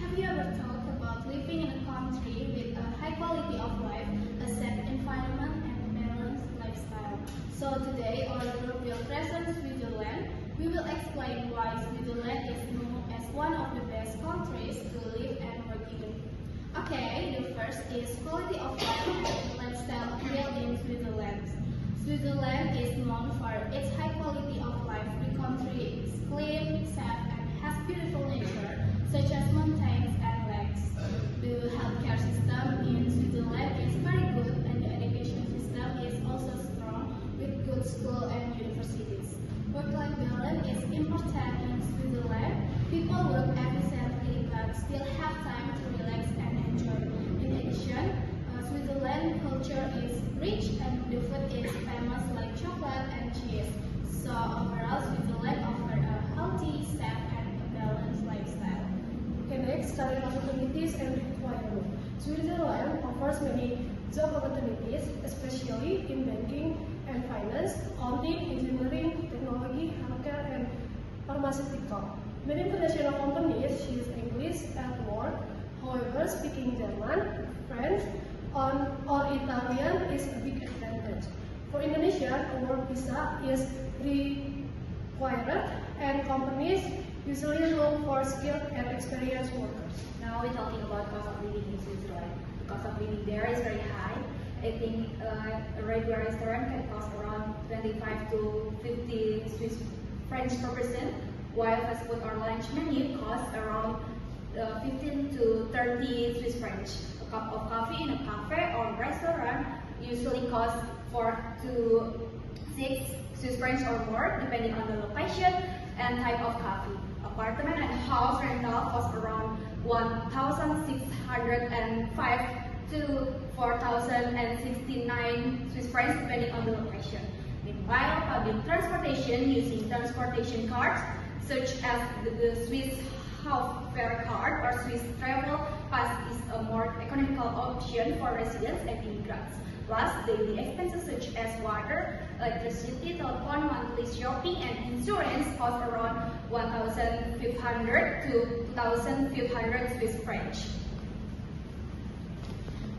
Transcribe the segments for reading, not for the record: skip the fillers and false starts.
Have you ever thought about living in a country with a high quality of life, a safe environment, and a balanced lifestyle? So today, our group will present Switzerland. We will explain why Switzerland is known as one of the best countries to live and work in. Okay, the first is quality of life and lifestyle appeal in Switzerland. Switzerland is known for its high quality of life. The country is clean, safe, and has beautiful nature, such as mountains and lakes. The healthcare system in Switzerland is very good, and the education system is also strong, with good schools and universities. Work-life balance is important in Switzerland. People work efficiently but still have time to relax and enjoy. In addition, Switzerland culture is rich and the food is famous like chocolate and cheese. So overall, Switzerland offers a healthy, safe, and a balanced lifestyle. Okay, next, study opportunities and requirements. Switzerland offers many job opportunities, especially in banking and finance, accounting, engineering, technology, healthcare, and pharmaceutical. Many international companies use English at work. However, speaking German, French, or Italian is a big advantage. For Indonesia, a work visa is required, and companies usually look for skilled and experienced workers. Now we're talking about cost of living in Switzerland. The cost of living there is very high. I think a regular restaurant can cost around 25 to 50 Swiss francs per person, while fast food or lunch menu costs around 15 to 30 Swiss francs. A cup of coffee in a cafe or restaurant usually costs 4 to 6 Swiss francs or more, depending on the location and type of coffee. Apartment and house rental cost around 1,605 to 4,069 Swiss francs, depending on the location. Meanwhile, public transportation using transportation cards, such as the Swiss Haufere card or Swiss Travel Pass, is a more economical option for residents and immigrants. Plus, daily expenses such as water, electricity, telephone, monthly shopping, and insurance cost around 1,500 to 2,500 Swiss francs.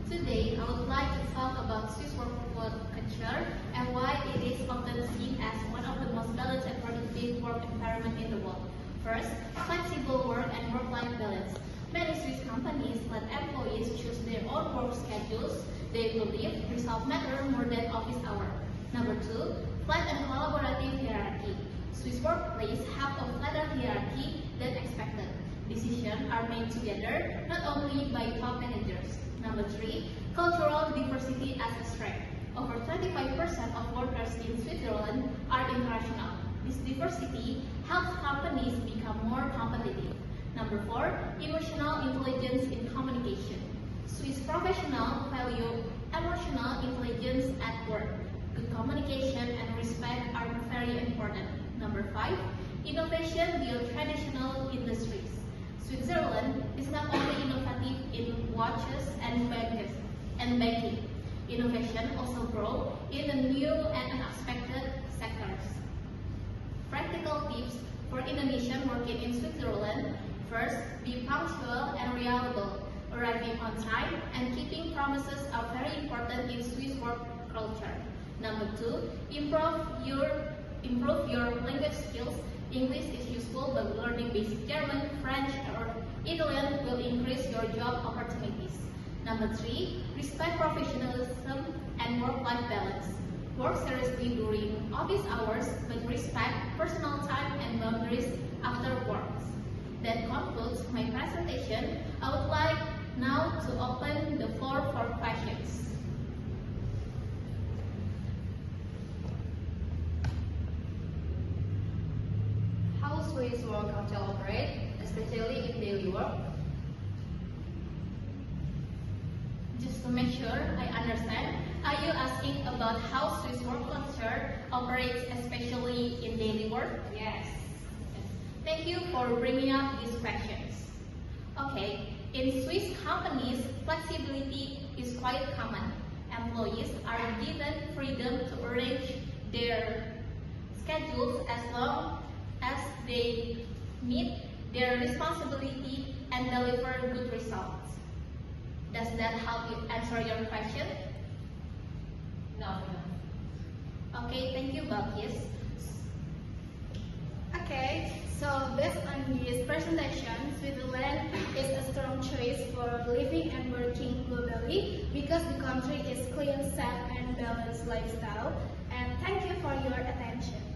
Today, I would like to talk about Swiss work culture and why it is often seen as one of the most balanced and productive work environment in the world. First, flexible work and work-life balance. Many Swiss companies let employees choose their own work schedules. They believe results matter more than office hours. Number two, flat and collaborative hierarchy. Swiss workplaces have a flatter hierarchy than expected. Decisions are made together, not only by top managers. Number three, cultural diversity as a strength. Over 25% of workers in Switzerland are international. This diversity helps companies become more competitive. Number four, emotional intelligence in communication. Swiss professionals value emotional intelligence at work. Good communication and respect are very important. Number five, innovation beyond traditional industries. Switzerland is not only innovative in watches and banking. Innovation also grows in the new and unexpected sectors. Practical tips for Indonesian working in Switzerland. First, be punctual and reliable. Arriving on time and keeping promises are very important in Swiss work culture. Number two, improve your language skills. English is useful, but learning basic German, French, or Italian will increase your job opportunities. Number three, respect professionalism and work-life balance. Work seriously during office hours, but respect personal time and boundaries after work. That concludes my presentation. I would like now to open the floor for questions. How Swiss work culture operate, especially in daily work? Just to make sure I understand, are you asking about how Swiss work culture operates, especially in daily work? Yes. Thank you for bringing up these questions. Okay, in Swiss companies, flexibility is quite common. Employees are given freedom to arrange their schedules as long as they meet their responsibility and deliver results. Does that help you answer your question? No. Okay, thank you, Balkis. Okay, so based on this presentation, Switzerland is a strong choice for living and working globally because the country is clean, safe, and balanced lifestyle. And thank you for your attention.